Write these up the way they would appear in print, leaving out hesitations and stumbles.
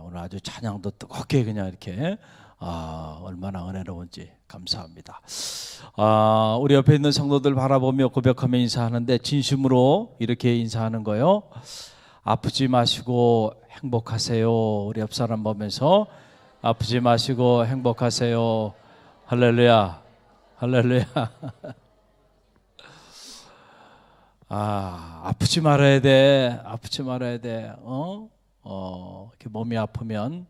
오늘 아주 찬양도 뜨겁게 그냥 이렇게 얼마나 은혜로운지 감사합니다. 우리 옆에 있는 성도들 바라보며 고백하며 인사하는데 진심으로 이렇게 인사하는 거요. 아프지 마시고 행복하세요. 우리 옆 사람 보면서 아프지 마시고 행복하세요. 할렐루야, 할렐루야. 아프지 말아야 돼. 아프지 말아야 돼. 이렇게 몸이 아프면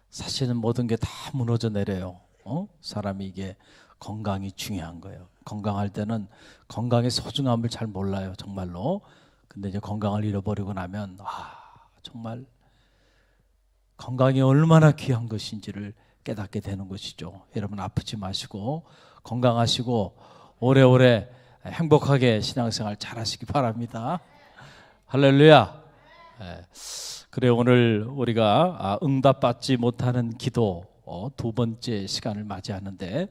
사실은 모든 게 다 무너져 내려요. 사람이 이게 건강이 중요한 거예요. 건강할 때는 건강의 소중함을 잘 몰라요, 정말로. 근데 이제 건강을 잃어버리고 나면 정말 건강이 얼마나 귀한 것인지를 깨닫게 되는 것이죠. 여러분 아프지 마시고 건강하시고 오래오래 행복하게 신앙생활 잘 하시기 바랍니다. 할렐루야. 그래, 오늘 우리가 응답받지 못하는 기도 두 번째 시간을 맞이하는데,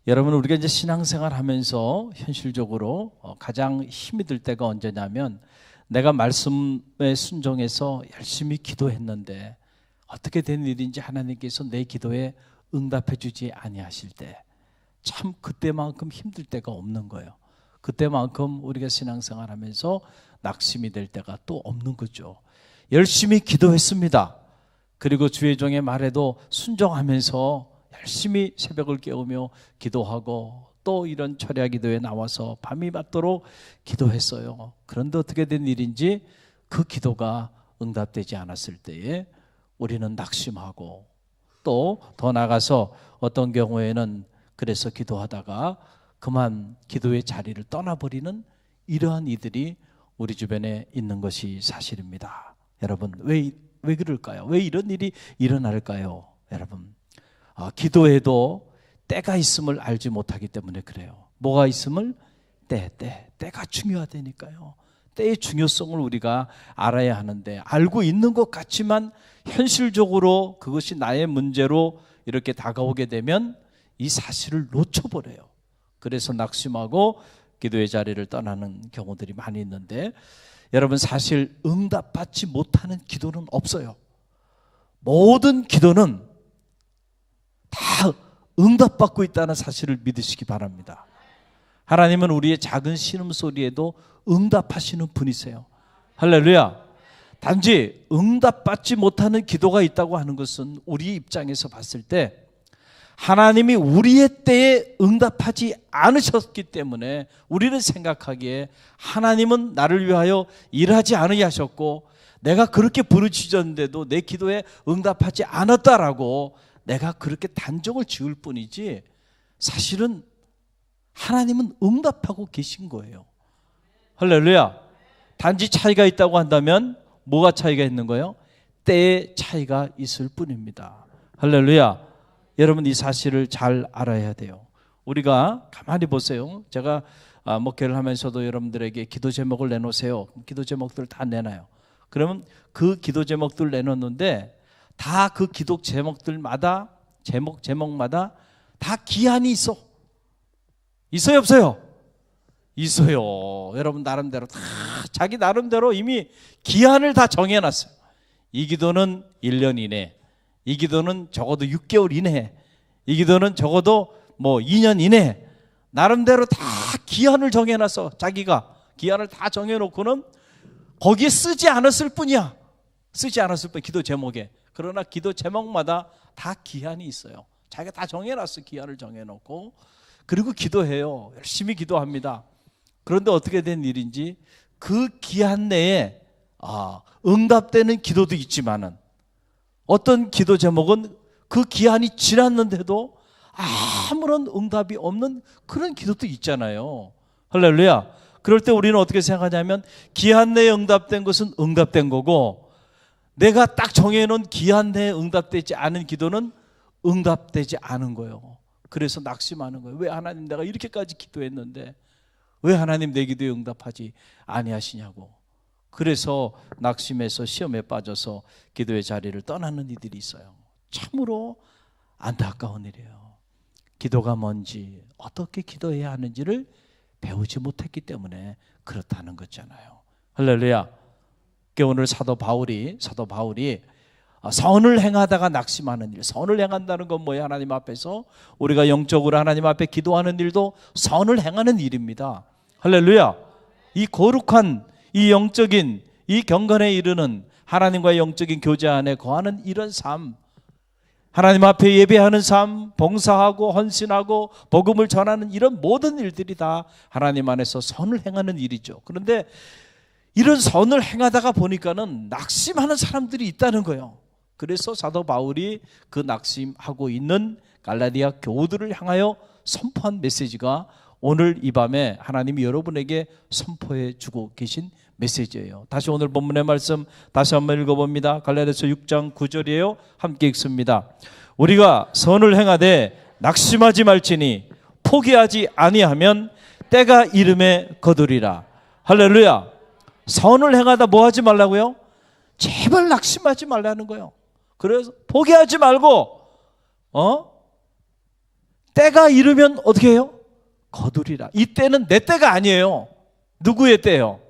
여러분 우리가 이제 신앙생활 하면서 현실적으로 가장 힘이 들 때가 언제냐면, 내가 말씀에 순종해서 열심히 기도했는데 어떻게 된 일인지 하나님께서 내 기도에 응답해 주지 아니하실 때, 참 그때만큼 힘들 때가 없는 거예요. 그때만큼 우리가 신앙생활 하면서 낙심이 될 때가 또 없는 거죠. 열심히 기도했습니다. 그리고 주의 종의 말에도 순종하면서 열심히 새벽을 깨우며 기도하고 또 이런 철야 기도에 나와서 밤이 맞도록 기도했어요. 그런데 어떻게 된 일인지 그 기도가 응답되지 않았을 때에 우리는 낙심하고, 또 더 나아가서 어떤 경우에는 그래서 기도하다가 그만 기도의 자리를 떠나버리는 이러한 이들이 우리 주변에 있는 것이 사실입니다. 여러분 왜 그럴까요? 왜 이런 일이 일어날까요? 여러분 기도에도 때가 있음을 알지 못하기 때문에 그래요. 뭐가 있음을? 때가 중요하다니까요. 때의 중요성을 우리가 알아야 하는데, 알고 있는 것 같지만 현실적으로 그것이 나의 문제로 이렇게 다가오게 되면 이 사실을 놓쳐버려요. 그래서 낙심하고 기도의 자리를 떠나는 경우들이 많이 있는데, 여러분 사실 응답받지 못하는 기도는 없어요. 모든 기도는 다 응답받고 있다는 사실을 믿으시기 바랍니다. 하나님은 우리의 작은 신음소리에도 응답하시는 분이세요. 할렐루야. 단지 응답받지 못하는 기도가 있다고 하는 것은 우리 입장에서 봤을 때 하나님이 우리의 때에 응답하지 않으셨기 때문에 우리는 생각하기에 하나님은 나를 위하여 일하지 않으셨고 내가 그렇게 부르짖었는데도 내 기도에 응답하지 않았다라고 내가 그렇게 단정을 지을 뿐이지, 사실은 하나님은 응답하고 계신 거예요. 할렐루야. 단지 차이가 있다고 한다면 뭐가 차이가 있는 거예요? 때의 차이가 있을 뿐입니다. 할렐루야. 여러분 이 사실을 잘 알아야 돼요. 우리가 가만히 보세요. 제가 목회를 하면서도 여러분들에게 기도 제목을 내놓으세요. 기도 제목들을 다 내놔요. 그러면 그 기도 제목들을 내놓는데 다 그 기도 제목들마다 제목마다 다 기한이 있어요 없어요? 있어요. 여러분 나름대로 다 자기 나름대로 이미 기한을 다 정해놨어요. 이 기도는 1년 이내, 이 기도는 적어도 6개월 이내, 이 기도는 적어도 2년 이내, 나름대로 다 기한을 정해놔서 자기가 기한을 다 정해놓고는 거기에 쓰지 않았을 뿐이야. 쓰지 않았을 뿐, 기도 제목에. 그러나 기도 제목마다 다 기한이 있어요. 자기가 다 정해놨어. 기한을 정해놓고 그리고 기도해요. 열심히 기도합니다. 그런데 어떻게 된 일인지 그 기한 내에 응답되는 기도도 있지만은 어떤 기도 제목은 그 기한이 지났는데도 아무런 응답이 없는 그런 기도도 있잖아요. 할렐루야. 그럴 때 우리는 어떻게 생각하냐면 기한 내에 응답된 것은 응답된 거고, 내가 딱 정해놓은 기한 내에 응답되지 않은 기도는 응답되지 않은 거예요. 그래서 낙심하는 거예요. 왜 하나님 내가 이렇게까지 기도했는데 왜 하나님 내 기도에 응답하지 아니하시냐고. 그래서 낙심해서 시험에 빠져서 기도의 자리를 떠나는 이들이 있어요. 참으로 안타까운 일이에요. 기도가 뭔지, 어떻게 기도해야 하는지를 배우지 못했기 때문에 그렇다는 거잖아요. 할렐루야. 오늘 사도 바울이 선을 행하다가 낙심하는 일. 선을 행한다는 건 뭐예요? 하나님 앞에서 우리가 영적으로 하나님 앞에 기도하는 일도 선을 행하는 일입니다. 할렐루야. 이 거룩한 이 영적인 이 경건에 이르는 하나님과의 영적인 교제 안에 거하는 이런 삶, 하나님 앞에 예배하는 삶, 봉사하고 헌신하고 복음을 전하는 이런 모든 일들이 다 하나님 안에서 선을 행하는 일이죠. 그런데 이런 선을 행하다가 보니까는 낙심하는 사람들이 있다는 거예요. 그래서 사도 바울이 그 낙심하고 있는 갈라디아 교우들을 향하여 선포한 메시지가 오늘 이 밤에 하나님이 여러분에게 선포해 주고 계신 메시지예요. 다시 오늘 본문의 말씀 다시 한번 읽어봅니다. 갈라디아서 6장 9절이에요. 함께 읽습니다. 우리가 선을 행하되 낙심하지 말지니 포기하지 아니하면 때가 이름에 거두리라. 할렐루야. 선을 행하다 뭐 하지 말라고요? 제발 낙심하지 말라는 거예요. 그래서 포기하지 말고 때가 이르면 어떻게 해요? 거두리라. 이 때는 내 때가 아니에요. 누구의 때요?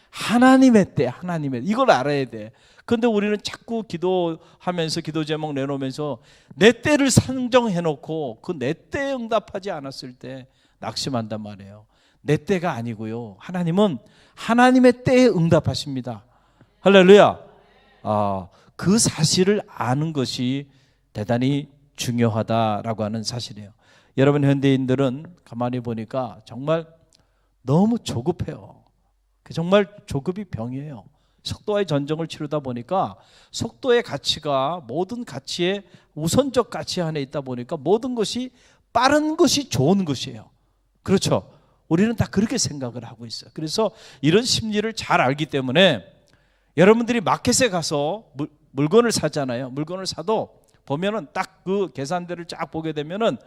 하나님의 때, 하나님의 때. 이걸 알아야 돼. 그런데 우리는 자꾸 기도하면서 기도 제목 내놓으면서 내 때를 상정해놓고 그 내 때에 응답하지 않았을 때 낙심한단 말이에요. 내 때가 아니고요. 하나님은 하나님의 때에 응답하십니다. 할렐루야. 그 사실을 아는 것이 대단히 중요하다라고 하는 사실이에요. 여러분 현대인들은 가만히 보니까 정말 너무 조급해요. 정말 조급이 병이에요. 속도와의 전쟁을 치르다 보니까 속도의 가치가 모든 가치의 우선적 가치 안에 있다 보니까 모든 것이 빠른 것이 좋은 것이에요. 그렇죠? 우리는 다 그렇게 생각을 하고 있어요. 그래서 이런 심리를 잘 알기 때문에 여러분들이 마켓에 가서 물건을 사잖아요. 물건을 사도 보면은 딱 그 계산대를 쫙 보게 되면은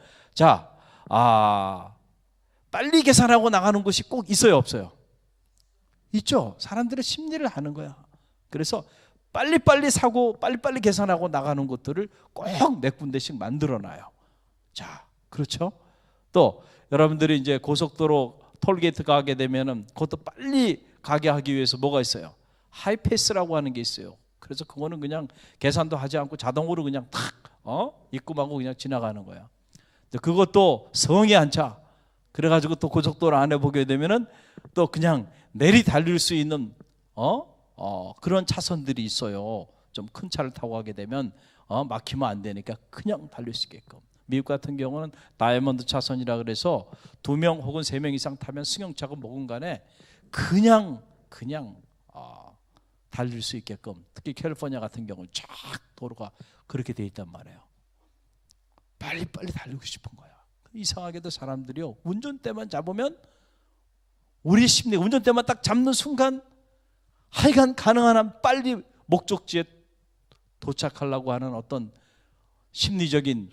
빨리 계산하고 나가는 것이 꼭 있어요, 없어요? 있죠. 사람들의 심리를 아는 거야. 그래서 빨리빨리 사고 빨리빨리 계산하고 나가는 것들을 꼭 몇 군데씩 만들어놔요. 자, 그렇죠? 또 여러분들이 이제 고속도로 톨게이트 가게 되면은 그것도 빨리 가게 하기 위해서 뭐가 있어요? 하이패스라고 하는 게 있어요. 그래서 그거는 그냥 계산도 하지 않고 자동으로 그냥 탁 입금하고 그냥 지나가는 거야. 그것도 성이 안 차. 그래가지고 또 고속도로 안에 보게 되면은 또 그냥 내리 달릴 수 있는 그런 차선들이 있어요. 좀 큰 차를 타고 가게 되면 막히면 안 되니까 그냥 달릴 수 있게끔. 미국 같은 경우는 다이아몬드 차선이라 그래서 2명 혹은 3명 이상 타면 승용차고 뭐건 간에 그냥 달릴 수 있게끔. 특히 캘리포니아 같은 경우는 쫙 도로가 그렇게 돼 있단 말이에요. 빨리빨리 달리고 싶은 거야. 이상하게도 사람들이요, 운전대만 잡으면 우리 심리, 운전대만 딱 잡는 순간 하여간 가능한 한 빨리 목적지에 도착하려고 하는 어떤 심리적인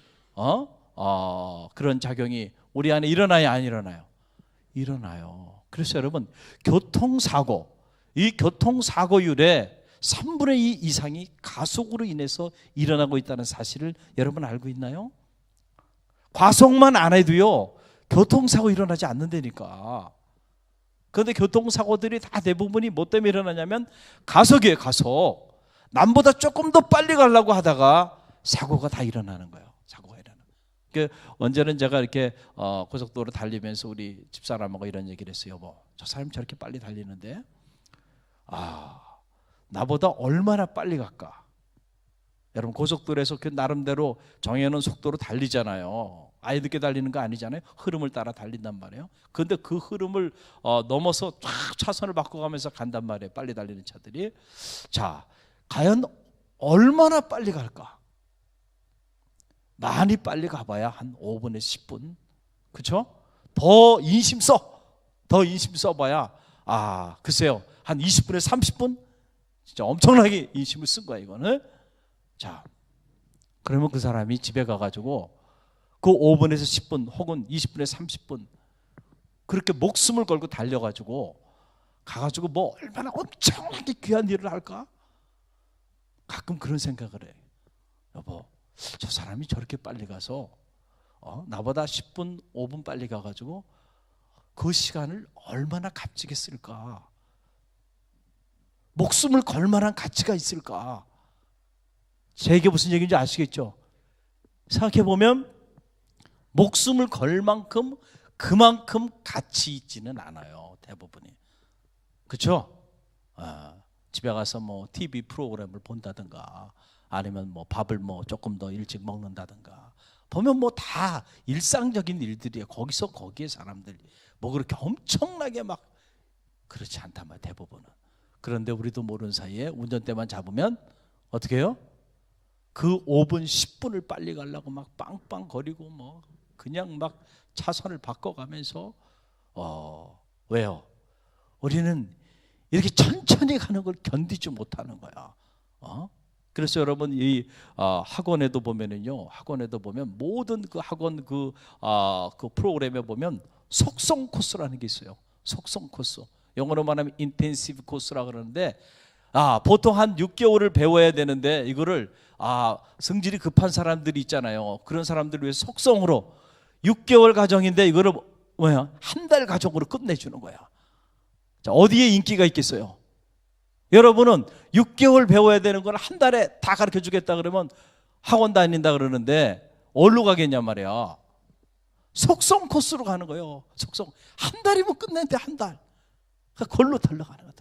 그런 작용이 우리 안에 일어나요, 안 일어나요? 일어나요. 그래서 여러분, 이 교통사고율의 3분의 2 이상이 가속으로 인해서 일어나고 있다는 사실을 여러분 알고 있나요? 과속만 안 해도요, 교통사고 일어나지 않는다니까. 그런데 교통사고들이 다 대부분이 뭐 때문에 일어나냐면 가속이에요, 가속. 남보다 조금 더 빨리 가려고 하다가 사고가 다 일어나는 거예요. 사고가 일어나는. 그러니까 언제는 제가 이렇게 고속도로 달리면서 우리 집사람하고 이런 얘기를 했어요. 여보, 저 사람 저렇게 빨리 달리는데 나보다 얼마나 빨리 갈까? 여러분 고속도로에서 그 나름대로 정해놓은 속도로 달리잖아요. 아예 늦게 달리는 거 아니잖아요. 흐름을 따라 달린단 말이에요. 그런데 그 흐름을 넘어서 쫙 차선을 바꿔가면서 간단 말이에요. 빨리 달리는 차들이. 자, 과연 얼마나 빨리 갈까? 많이 빨리 가봐야 한 5분에서 10분. 그렇죠? 더 인심 써봐야 글쎄요, 한 20분에서 30분? 진짜 엄청나게 인심을 쓴 거야 이거는. 자, 그러면 그 사람이 집에 가가지고 그 5분에서 10분 혹은 20분에서 30분 그렇게 목숨을 걸고 달려가지고 가가지고 뭐 얼마나 엄청나게 귀한 일을 할까? 가끔 그런 생각을 해. 여보, 저 사람이 저렇게 빨리 가서 나보다 10분, 5분 빨리 가가지고 그 시간을 얼마나 값지게 쓸까? 목숨을 걸 만한 가치가 있을까? 제 얘기 무슨 얘기인지 아시겠죠? 생각해보면 목숨을 걸 만큼 그만큼 가치 있지는 않아요, 대부분이. 그렇죠? 집에 가서 뭐 TV 프로그램을 본다든가 아니면 뭐 밥을 뭐 조금 더 일찍 먹는다든가 보면 뭐 다 일상적인 일들이에요. 거기에 사람들이 뭐 그렇게 엄청나게 막 그렇지 않단 말이에요, 대부분은. 그런데 우리도 모르는 사이에 운전대만 잡으면 어떻게 해요? 그 5분 10분을 빨리 가려고 막 빵빵거리고 뭐 그냥 막 차선을 바꿔가면서 왜요? 우리는 이렇게 천천히 가는 걸 견디지 못하는 거야. 그래서 여러분 이 학원에도 보면은요, 학원에도 보면 모든 그 학원 그 프로그램에 보면 속성 코스라는 게 있어요. 속성 코스. 영어로 말하면 인텐시브 코스라 그러는데 보통 한 6개월을 배워야 되는데 이거를 성질이 급한 사람들이 있잖아요. 그런 사람들을 위해 속성으로 6개월 과정인데 이거를 한 달 과정으로 끝내주는 거야. 자, 어디에 인기가 있겠어요? 여러분은 6개월 배워야 되는 걸 한 달에 다 가르쳐 주겠다 그러면 학원 다닌다 그러는데 어디로 가겠냐 말이야. 속성 코스로 가는 거예요. 속성. 한 달이면 끝내는데 한 달. 그러니까 걸로 달려가는 거야.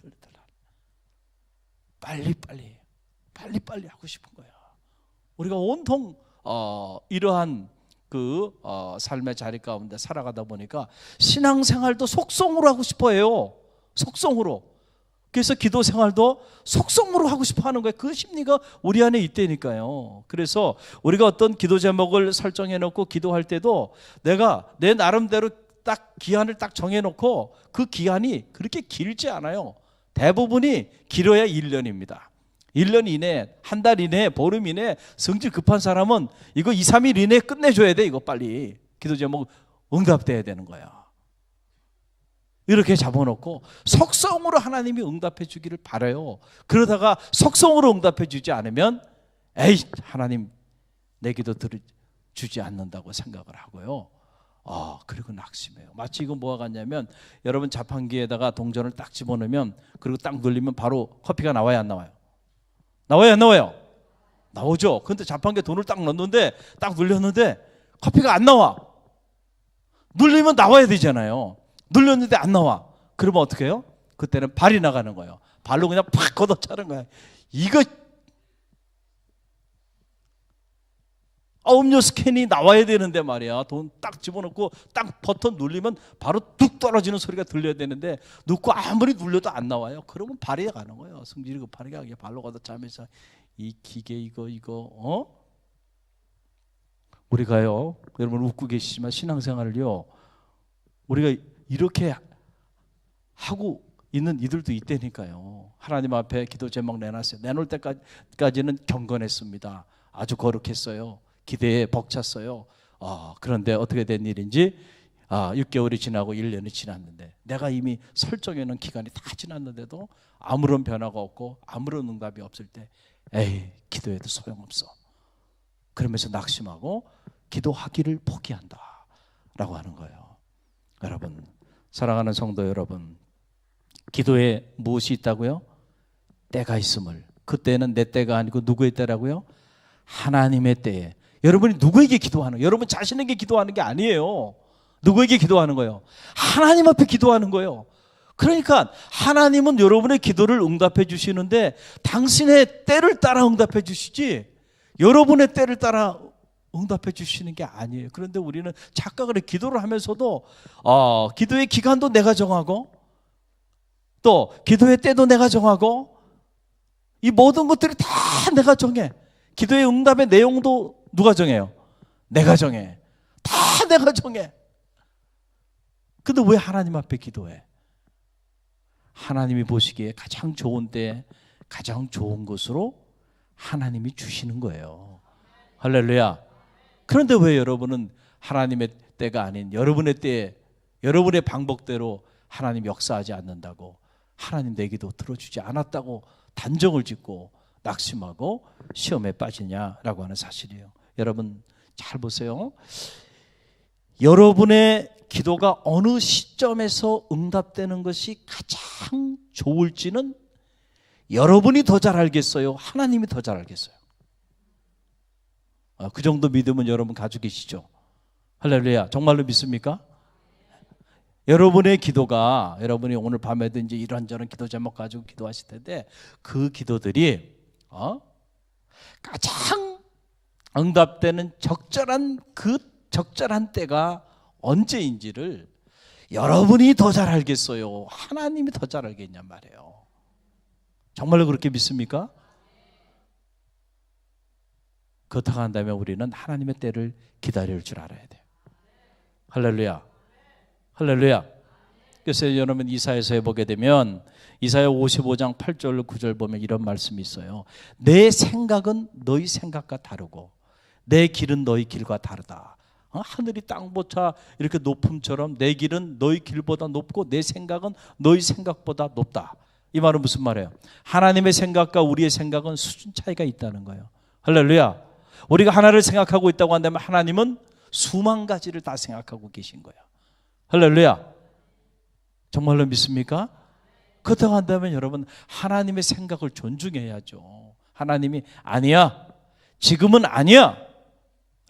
빨리 하고 싶은 거야. 우리가 온통 이러한 삶의 자리 가운데 살아가다 보니까 신앙생활도 속성으로 하고 싶어 해요. 속성으로. 그래서 기도 생활도 속성으로 하고 싶어 하는 거예요. 그 심리가 우리 안에 있다니까요. 그래서 우리가 어떤 기도 제목을 설정해 놓고 기도할 때도 내가 내 나름대로 딱 기한을 딱 정해 놓고 그 기한이 그렇게 길지 않아요. 대부분이 길어야 1년입니다. 1년 이내, 한 달 이내, 보름 이내 성질 급한 사람은 이거 2, 3일 이내에 끝내줘야 돼. 이거 빨리. 기도 제목 응답돼야 되는 거야. 이렇게 잡아놓고 속성으로 하나님이 응답해 주기를 바라요. 그러다가 속성으로 응답해 주지 않으면 하나님 내 기도 들어주지 않는다고 생각을 하고요. 그리고 낙심해요. 마치 이건 뭐가 같냐면 여러분 자판기에다가 동전을 딱 집어넣으면 그리고 딱 눌리면 바로 커피가 나와요, 안 나와요? 나와요, 안 나와요? 나오죠. 근데 자판기에 돈을 딱 넣었는데 딱 눌렸는데 커피가 안 나와. 눌리면 나와야 되잖아요. 눌렸는데 안 나와. 그러면 어떻게 해요? 그때는 발이 나가는 거예요. 발로 그냥 팍 걷어차는 거야. 이거 음료 스캔이 나와야 되는데 말이야. 돈 딱 집어넣고 딱 버튼 눌리면 바로 뚝 떨어지는 소리가 들려야 되는데 넣고 아무리 눌려도 안 나와요. 그러면 발이 가는 거예요. 성질이 급하게 발로 걷어차면서 이 기계 이거 우리가요, 여러분 웃고 계시지만 신앙생활을요, 우리가 이렇게 하고 있는 이들도 있다니까요. 하나님 앞에 기도 제목 내놨어요. 내놓을 때까지는 경건했습니다. 아주 거룩했어요. 기대에 벅찼어요. 그런데 어떻게 된 일인지 6개월이 지나고 1년이 지났는데 내가 이미 설정해 놓은 기간이 다 지났는데도 아무런 변화가 없고 아무런 응답이 없을 때 기도해도 소용없어. 그러면서 낙심하고 기도하기를 포기한다 라고 하는 거예요. 여러분, 사랑하는 성도 여러분, 기도에 무엇이 있다고요? 때가 있음을. 그 때는 내 때가 아니고 누구의 때라고요? 하나님의 때에. 여러분이 누구에게 기도하는 거예요? 여러분 자신에게 기도하는 게 아니에요. 누구에게 기도하는 거예요? 하나님 앞에 기도하는 거예요. 그러니까 하나님은 여러분의 기도를 응답해 주시는데 당신의 때를 따라 응답해 주시지 여러분의 때를 따라 응답해 주시는 게 아니에요. 그런데 우리는 착각을 해. 기도를 하면서도 기도의 기간도 내가 정하고 또 기도의 때도 내가 정하고 이 모든 것들이 다 내가 정해. 기도의 응답의 내용도 누가 정해요? 내가 정해. 다 내가 정해. 근데 왜 하나님 앞에 기도해? 하나님이 보시기에 가장 좋은 때 가장 좋은 것으로 하나님이 주시는 거예요. 할렐루야. 그런데 왜 여러분은 하나님의 때가 아닌 여러분의 때에 여러분의 방법대로 하나님 역사하지 않는다고, 하나님 내 기도 들어주지 않았다고 단정을 짓고 낙심하고 시험에 빠지냐라고 하는 사실이에요. 여러분 잘 보세요. 여러분의 기도가 어느 시점에서 응답되는 것이 가장 좋을지는 여러분이 더 잘 알겠어요? 하나님이 더 잘 알겠어요? 그 정도 믿음은 여러분 가지고 계시죠? 할렐루야. 정말로 믿습니까? 여러분의 기도가, 여러분이 오늘 밤에도 이제 이런저런 기도 제목 가지고 기도하실 텐데, 그 기도들이 가장 응답되는 적절한 때가 언제인지를 여러분이 더 잘 알겠어요? 하나님이 더 잘 알겠냔 말이에요. 정말로 그렇게 믿습니까? 그렇다고 한다면 우리는 하나님의 때를 기다릴 줄 알아야 돼요. 할렐루야. 할렐루야. 그래서 여러분 이사야서에 보게 되면 이사야 55장 8절 9절 보면 이런 말씀이 있어요. 내 생각은 너희 생각과 다르고 내 길은 너희 길과 다르다. 하늘이 땅보다 이렇게 높음처럼 내 길은 너희 길보다 높고 내 생각은 너희 생각보다 높다. 이 말은 무슨 말이에요? 하나님의 생각과 우리의 생각은 수준 차이가 있다는 거예요. 할렐루야. 우리가 하나를 생각하고 있다고 한다면 하나님은 수만 가지를 다 생각하고 계신 거예요. 할렐루야. 정말로 믿습니까? 그렇다고 한다면 여러분 하나님의 생각을 존중해야죠. 하나님이 아니야, 지금은 아니야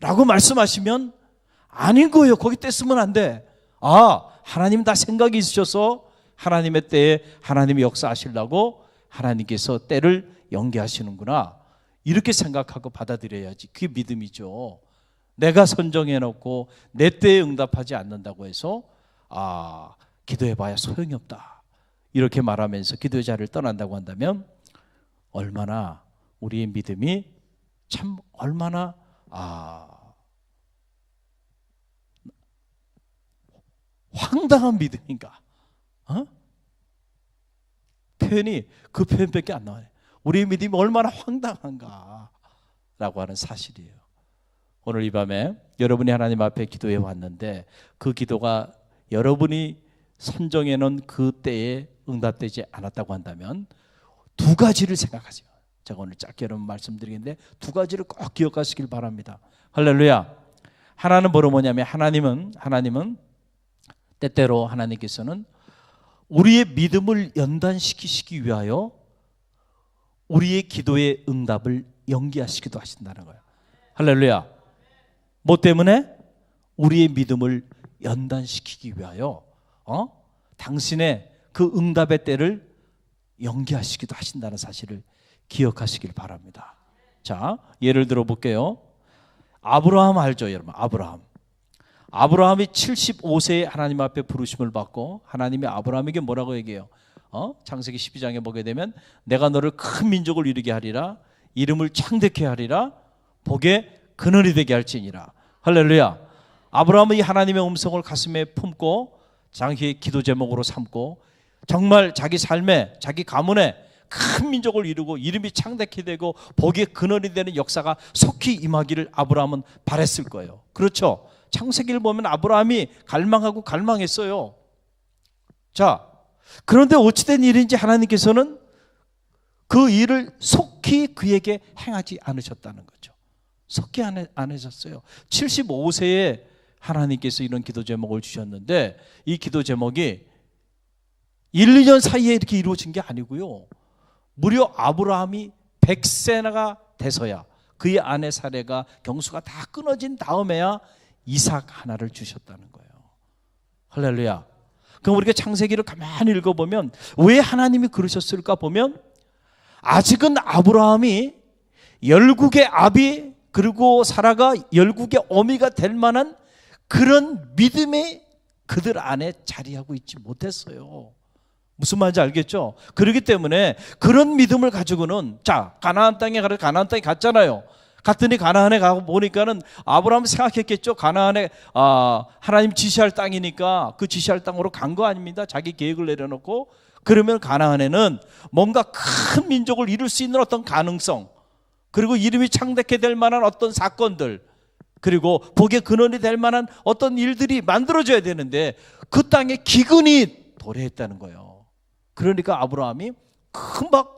라고 말씀하시면 아닌 거예요. 거기 떼쓰면 안 돼. 하나님 다 생각이 있으셔서 하나님의 때에 하나님이 역사하시려고 하나님께서 때를 연기하시는구나, 이렇게 생각하고 받아들여야지. 그게 믿음이죠. 내가 선정해놓고 내 때에 응답하지 않는다고 해서 기도해봐야 소용이 없다, 이렇게 말하면서 기도의 자리를 떠난다고 한다면 얼마나 우리의 믿음이 참 얼마나 황당한 믿음인가. 표현이 그 표현밖에 안 나와요. 우리의 믿음이 얼마나 황당한가 라고 하는 사실이에요. 오늘 이 밤에 여러분이 하나님 앞에 기도해 왔는데 그 기도가 여러분이 선정해 놓은 그 때에 응답되지 않았다고 한다면 두 가지를 생각하세요. 제가 오늘 짧게 여러분 말씀드리겠는데 두 가지를 꼭 기억하시길 바랍니다. 할렐루야. 하나는 뭐냐면 하나님은 때때로 하나님께서는 우리의 믿음을 연단시키시기 위하여 우리의 기도의 응답을 연기하시기도 하신다는 거예요. 할렐루야. 뭐 때문에? 우리의 믿음을 연단시키기 위하여 당신의 그 응답의 때를 연기하시기도 하신다는 사실을 기억하시길 바랍니다. 자, 예를 들어 볼게요. 아브라함 알죠, 여러분? 아브라함이 75세에 하나님 앞에 부르심을 받고 하나님이 아브라함에게 뭐라고 얘기해요? 창세기 12장에 보게 되면 내가 너를 큰 민족을 이루게 하리라, 이름을 창대케 하리라, 복의 근원이 되게 할지니라. 할렐루야. 아브라함은 이 하나님의 음성을 가슴에 품고 자기의 기도 제목으로 삼고 정말 자기 삶에, 자기 가문에 큰 민족을 이루고 이름이 창대케 되고 복의 근원이 되는 역사가 속히 임하기를 아브라함은 바랬을 거예요. 그렇죠? 창세기를 보면 아브라함이 갈망하고 갈망했어요. 자, 그런데 어찌된 일인지 하나님께서는 그 일을 속히 그에게 행하지 않으셨다는 거죠. 속히 안 하셨어요. 75세에 하나님께서 이런 기도 제목을 주셨는데 이 기도 제목이 1, 2년 사이에 이렇게 이루어진 게 아니고요. 무려 아브라함이 100세가 돼서야, 그의 아내 사레가 경수가 다 끊어진 다음에야 이삭 하나를 주셨다는 거예요. 할렐루야. 그럼 우리가 창세기를 가만히 읽어보면 왜 하나님이 그러셨을까 보면 아직은 아브라함이 열국의 아비 그리고 사라가 열국의 어미가 될 만한 그런 믿음이 그들 안에 자리하고 있지 못했어요. 무슨 말인지 알겠죠? 그렇기 때문에 그런 믿음을 가지고는 가나안 땅에 갔잖아요. 갔더니 가나안에 가고 보니까는 아브라함 생각했겠죠. 가나안에 하나님 지시할 땅이니까 그 지시할 땅으로 간 거 아닙니다. 자기 계획을 내려놓고. 그러면 가나안에는 뭔가 큰 민족을 이룰 수 있는 어떤 가능성, 그리고 이름이 창대케 될 만한 어떤 사건들, 그리고 복의 근원이 될 만한 어떤 일들이 만들어져야 되는데 그 땅에 기근이 도래했다는 거예요. 그러니까 아브라함이 금방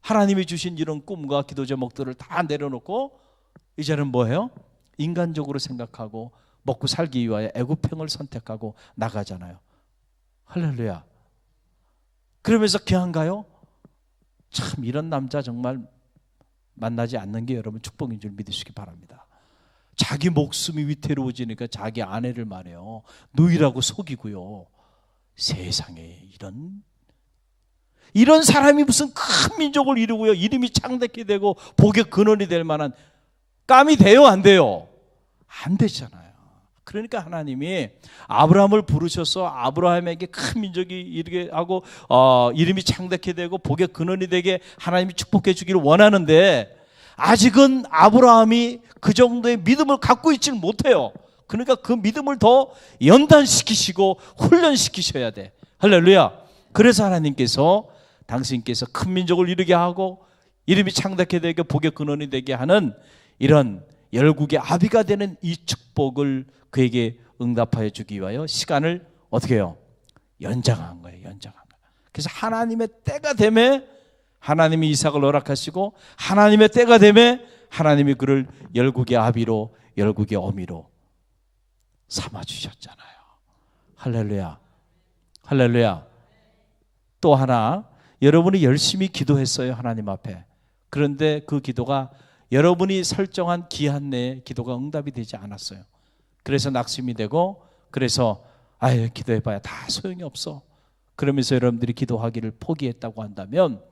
하나님이 주신 이런 꿈과 기도 제목들을 다 내려놓고 이제는 뭐예요? 인간적으로 생각하고 먹고 살기 위하여 애굽행을 선택하고 나가잖아요. 할렐루야. 그러면서 귀한가요? 참 이런 남자 정말 만나지 않는 게 여러분 축복인 줄 믿으시기 바랍니다. 자기 목숨이 위태로워지니까 자기 아내를 말해요. 누이라고 속이고요. 세상에 이런 사람이 무슨 큰 민족을 이루고요. 이름이 창대케 되고 복의 근원이 될 만한 깜이 돼요? 안 돼요? 안 되잖아요. 그러니까 하나님이 아브라함을 부르셔서 아브라함에게 큰 민족이 이르게 하고 이름이 창대케 되고 복의 근원이 되게 하나님이 축복해 주기를 원하는데 아직은 아브라함이 그 정도의 믿음을 갖고 있지는 못해요. 그러니까 그 믿음을 더 연단시키시고 훈련시키셔야 돼. 할렐루야. 그래서 하나님께서 당신께서 큰 민족을 이루게 하고 이름이 창대케 되게 복의 근원이 되게 하는 이런 열국의 아비가 되는 이 축복을 그에게 응답하여 주기 위하여 시간을 어떻게 해요? 연장한 거예요. 연장한 거예요. 그래서 하나님의 때가 되매 하나님이 이삭을 허락하시고 하나님의 때가 되매 하나님이 그를 열국의 아비로 열국의 어미로 삼아주셨잖아요. 할렐루야. 할렐루야. 또 하나, 여러분이 열심히 기도했어요. 하나님 앞에. 그런데 그 기도가 여러분이 설정한 기한 내에 기도가 응답이 되지 않았어요. 그래서 낙심이 되고 그래서 아유 기도해봐야 다 소용이 없어. 그러면서 여러분들이 기도하기를 포기했다고 한다면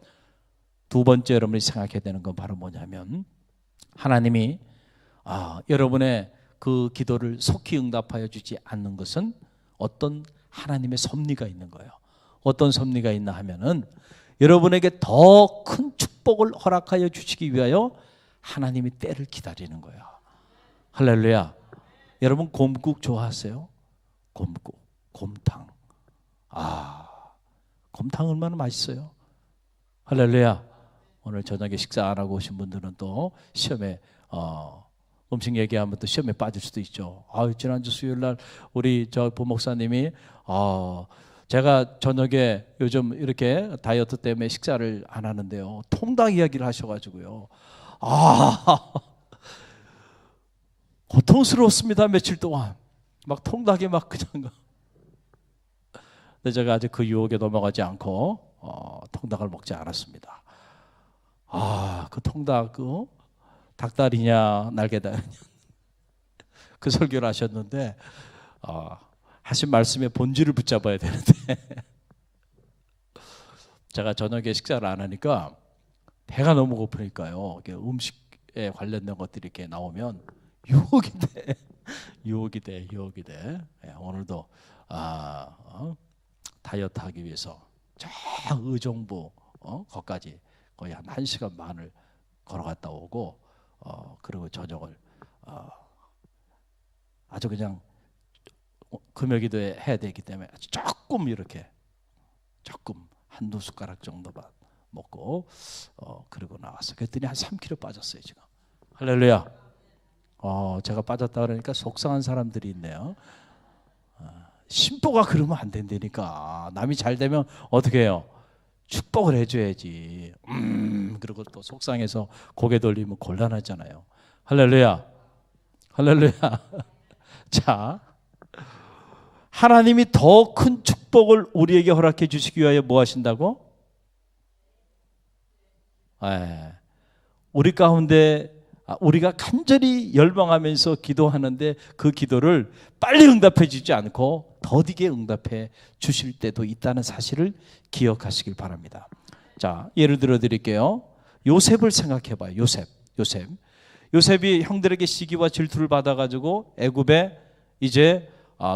두 번째 여러분이 생각해야 되는 건 바로 뭐냐면 하나님이 여러분의 그 기도를 속히 응답하여 주지 않는 것은 어떤 하나님의 섭리가 있는 거예요. 어떤 섭리가 있나 하면은 여러분에게 더 큰 축복을 허락하여 주시기 위하여 하나님이 때를 기다리는 거예요. 할렐루야. 여러분 곰국 좋아하세요? 곰국, 곰탕. 곰탕 얼마나 맛있어요. 할렐루야. 오늘 저녁에 식사 안 하고 오신 분들은 또 시험에 음식 얘기하면 또 시험에 빠질 수도 있죠. 지난주 수요일 날 우리 저 부목사님이 제가 저녁에 요즘 이렇게 다이어트 때문에 식사를 안 하는데요. 통닭 이야기를 하셔가지고요. 고통스러웠습니다. 며칠 동안. 막 통닭이 막 그냥. 근데 제가 아직 그 유혹에 넘어가지 않고 통닭을 먹지 않았습니다. 그 통닭, 닭다리냐, 날개다리냐. 그 설교를 하셨는데, 하신 말씀의 본질을 붙잡아야 되는데, 제가 저녁에 식사를 안 하니까 배가 너무 고프니까요. 음식에 관련된 것들이 이렇게 나오면 유혹이 돼. 유혹이 돼. 오늘도 다이어트 하기 위해서 저 의정부 거기까지 거의 한 1시간 반을 걸어갔다 오고 그리고 저녁을 아주 그냥 금요기도에 해야 되기 때문에 아주 조금 이렇게 한두 숟가락 정도만 먹고 그리고 나왔어요. 그랬더니 한 3kg 빠졌어요 지금. 할렐루야. 제가 빠졌다 그러니까 속상한 사람들이 있네요. 신보가 그러면 안 된다니까. 남이 잘 되면 어떻게 해요? 축복을 해줘야지. 그리고 또 속상해서 고개 돌리면 곤란하잖아요. 할렐루야. 할렐루야. 자, 하나님이 더 큰 축복을 우리에게 허락해 주시기 위하여 뭐 하신다고? 우리 가운데 우리가 간절히 열망하면서 기도하는데 그 기도를 빨리 응답해 주지 않고 더디게 응답해 주실 때도 있다는 사실을 기억하시길 바랍니다. 자, 예를 들어 드릴게요. 요셉을 생각해 봐요. 요셉이 형들에게 시기와 질투를 받아가지고 애굽에 이제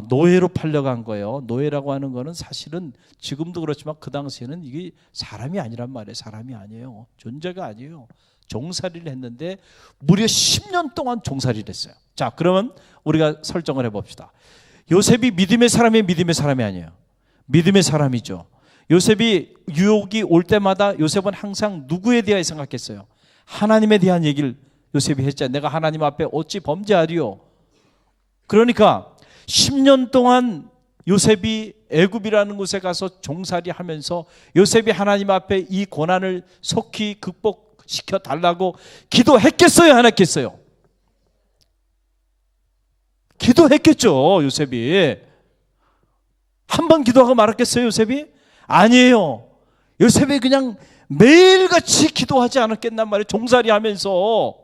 노예로 팔려간 거예요. 노예라고 하는 거는 사실은 지금도 그렇지만 그 당시에는 이게 사람이 아니란 말이에요. 사람이 아니에요. 존재가 아니에요. 종살이를 했는데 무려 10년 동안 종살이를 했어요. 자, 그러면 우리가 설정을 해봅시다. 요셉이 믿음의 사람이 아니에요. 믿음의 사람이죠. 요셉이 유혹이 올 때마다 요셉은 항상 누구에 대하여 생각했어요? 하나님에 대한 얘기를 요셉이 했잖아요. 내가 하나님 앞에 어찌 범죄하리요. 그러니까 10년 동안 요셉이 애굽이라는 곳에 가서 종살이하면서 요셉이 하나님 앞에 이 고난을 속히 극복시켜 달라고 기도했겠어요? 안 했겠어요? 기도했겠죠. 요셉이 한 번 기도하고 말았겠어요? 요셉이? 아니에요. 요셉이 그냥 매일같이 기도하지 않았겠단 말이에요. 종살이 하면서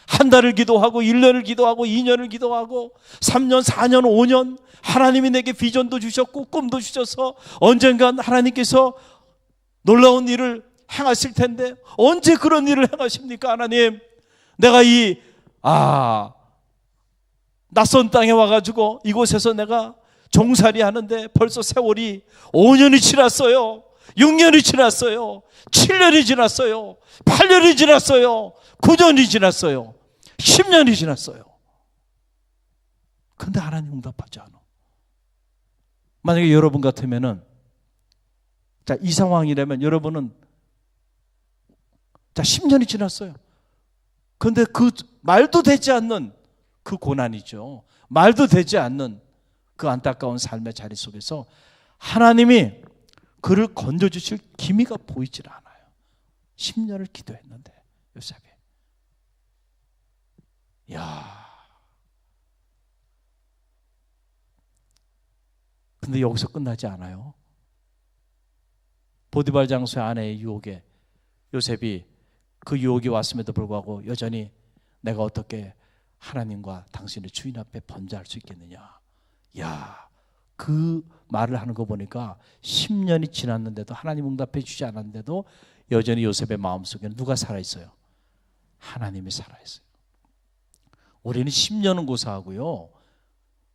한 달을 기도하고 1년을 기도하고 2년을 기도하고 3년, 4년, 5년 하나님이 내게 비전도 주셨고 꿈도 주셔서 언젠간 하나님께서 놀라운 일을 행하실 텐데 언제 그런 일을 행하십니까? 하나님, 내가 이 낯선 땅에 와가지고 이곳에서 내가 종살이 하는데 벌써 세월이 5년이 지났어요. 6년이 지났어요. 7년이 지났어요. 8년이 지났어요. 9년이 지났어요. 10년이 지났어요. 그런데 하나님 응답하지 않아. 만약에 여러분 같으면은, 자, 이 상황이라면 여러분은, 자, 10년이 지났어요. 그런데 그 말도 되지 않는 그 고난이죠. 말도 되지 않는 그 안타까운 삶의 자리 속에서 하나님이 그를 건져주실 기미가 보이질 않아요. 10년을 기도했는데 요셉이. 근데 여기서 끝나지 않아요. 보디발 장수의 아내의 유혹에 요셉이 그 유혹이 왔음에도 불구하고 여전히 내가 어떻게 하나님과 당신의 주인 앞에 범죄할 수 있겠느냐. 그 말을 하는 거 보니까 10년이 지났는데도 하나님 응답해 주지 않았는데도 여전히 요셉의 마음속에는 누가 살아있어요? 하나님이 살아있어요. 우리는 10년은 고사하고요,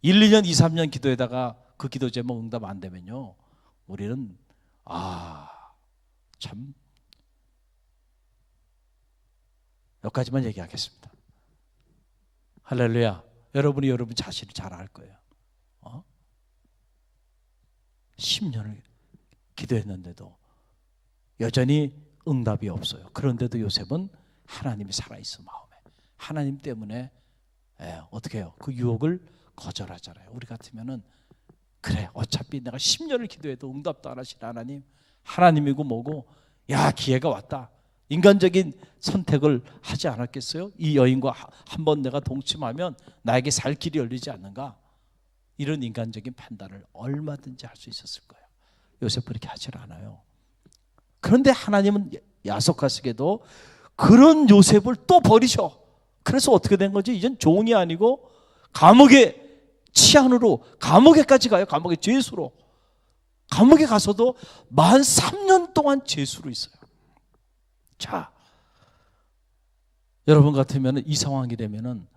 1, 2년, 2, 3년 기도에다가 그 기도 제목 응답 안 되면요, 우리는 참, 여기까지만 얘기하겠습니다. 할렐루야. 여러분이 여러분 자신을 잘 알 거예요. 10년을 기도했는데도 여전히 응답이 없어요. 그런데도 요셉은 하나님이 살아있어 마음에. 하나님 때문에 어떻게 해요? 그 유혹을 거절하잖아요. 우리 같으면은 그래, 어차피 내가 10년을 기도해도 응답도 안 하시는 하나님, 하나님이고 뭐고, 기회가 왔다. 인간적인 선택을 하지 않았겠어요? 이 여인과 한번 내가 동침하면 나에게 살 길이 열리지 않는가? 이런 인간적인 판단을 얼마든지 할 수 있었을 거예요. 요셉은 그렇게 하질 않아요. 그런데 하나님은 야속하시게도 그런 요셉을 또 버리셔. 그래서 어떻게 된 거지? 이젠 종이 아니고 감옥의 치안으로 감옥에까지 가요. 감옥의 죄수로. 감옥에 가서도 만 3년 동안 죄수로 있어요. 자, 여러분 같으면 이 상황이 되면은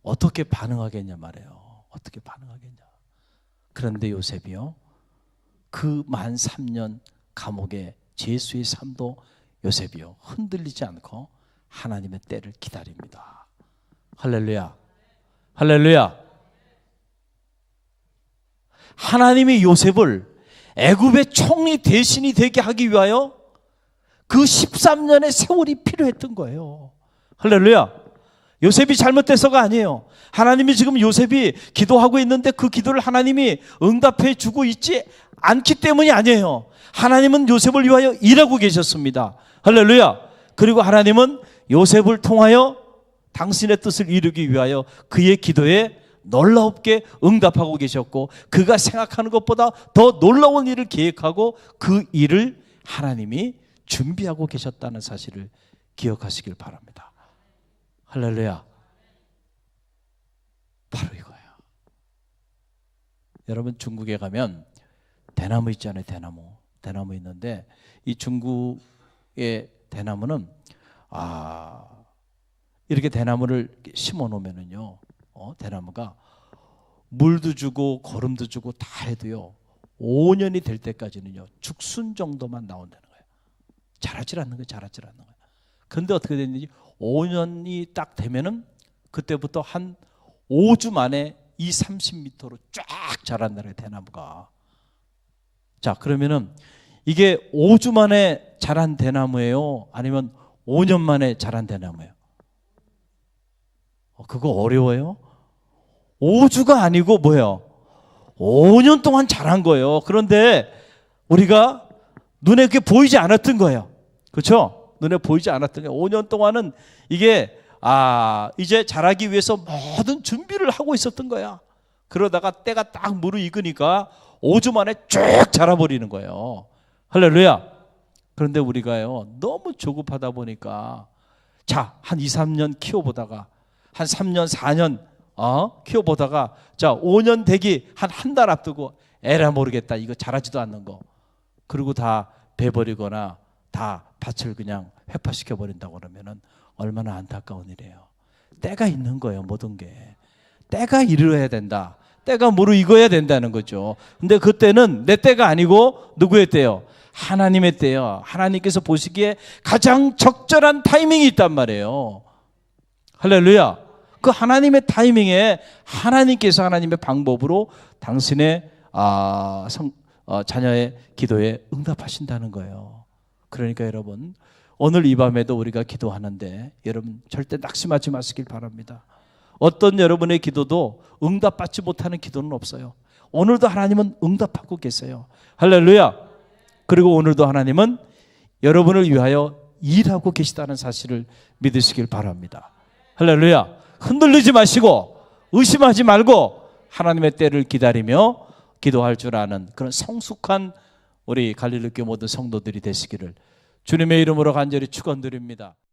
어떻게 반응하겠냐 말이에요. 어떻게 반응하겠냐. 그런데 요셉이요, 그 만 3년 감옥의 죄수의 삶도 요셉이요, 흔들리지 않고 하나님의 때를 기다립니다. 할렐루야. 할렐루야. 하나님이 요셉을 애굽의 총리 대신이 되게 하기 위하여 그 13년의 세월이 필요했던 거예요. 할렐루야. 요셉이 잘못돼서가 아니에요. 하나님이 지금 요셉이 기도하고 있는데 그 기도를 하나님이 응답해 주고 있지 않기 때문이 아니에요. 하나님은 요셉을 위하여 일하고 계셨습니다. 할렐루야. 그리고 하나님은 요셉을 통하여 당신의 뜻을 이루기 위하여 그의 기도에 놀랍게 응답하고 계셨고, 그가 생각하는 것보다 더 놀라운 일을 계획하고 그 일을 하나님이 준비하고 계셨다는 사실을 기억하시길 바랍니다. 할렐루야. 바로 이거예요. 여러분, 중국에 가면 대나무 있잖아요. 대나무 있는데 이 중국의 대나무는 이렇게 대나무를 심어 놓으면은요, 대나무가 물도 주고 거름도 주고 다 해도요, 5년이 될 때까지는요 죽순 정도만 나온다는 거예요. 자라질 않는 거예요. 그런데 어떻게 됐는지 5년이 딱 되면은 그때부터 한 5주 만에 30m로 쫙 자란다는 거예요, 대나무가. 자, 그러면은 이게 5주 만에 자란 대나무예요? 아니면 5년 만에 자란 대나무예요? 그거 어려워요? 5주가 아니고 뭐예요? 5년 동안 자란 거예요. 그런데 우리가 눈에 그게 보이지 않았던 거예요. 그렇죠? 눈에 보이지 않았던 거예요. 5년 동안은 이게 이제 자라기 위해서 모든 준비를 하고 있었던 거야. 그러다가 때가 딱 무르익으니까 5주 만에 쭉 자라버리는 거예요. 할렐루야. 그런데 우리가요 너무 조급하다 보니까 자, 한 2, 3년 키워보다가 한 3년, 4년 키워보다가 자 5년 되기 한 달 앞두고 에라 모르겠다 이거 잘하지도 않는 거 그리고 다 베버리거나 다 밭을 그냥 회파시켜 버린다고 그러면은 얼마나 안타까운 일이에요. 때가 있는 거예요. 모든 게 때가 이르러야 된다. 때가 무르익어야 된다는 거죠. 근데 그때는 내 때가 아니고 누구의 때요? 하나님의 때요. 하나님께서 보시기에 가장 적절한 타이밍이 있단 말이에요. 할렐루야. 그 하나님의 타이밍에 하나님께서 하나님의 방법으로 당신의 자녀의 기도에 응답하신다는 거예요. 그러니까 여러분 오늘 이 밤에도 우리가 기도하는데 여러분 절대 낙심하지 마시길 바랍니다. 어떤 여러분의 기도도 응답받지 못하는 기도는 없어요. 오늘도 하나님은 응답하고 계세요. 할렐루야. 그리고 오늘도 하나님은 여러분을 위하여 일하고 계시다는 사실을 믿으시길 바랍니다. 할렐루야. 흔들리지 마시고 의심하지 말고 하나님의 때를 기다리며 기도할 줄 아는 그런 성숙한 우리 갈릴리교회 모든 성도들이 되시기를 주님의 이름으로 간절히 축원드립니다.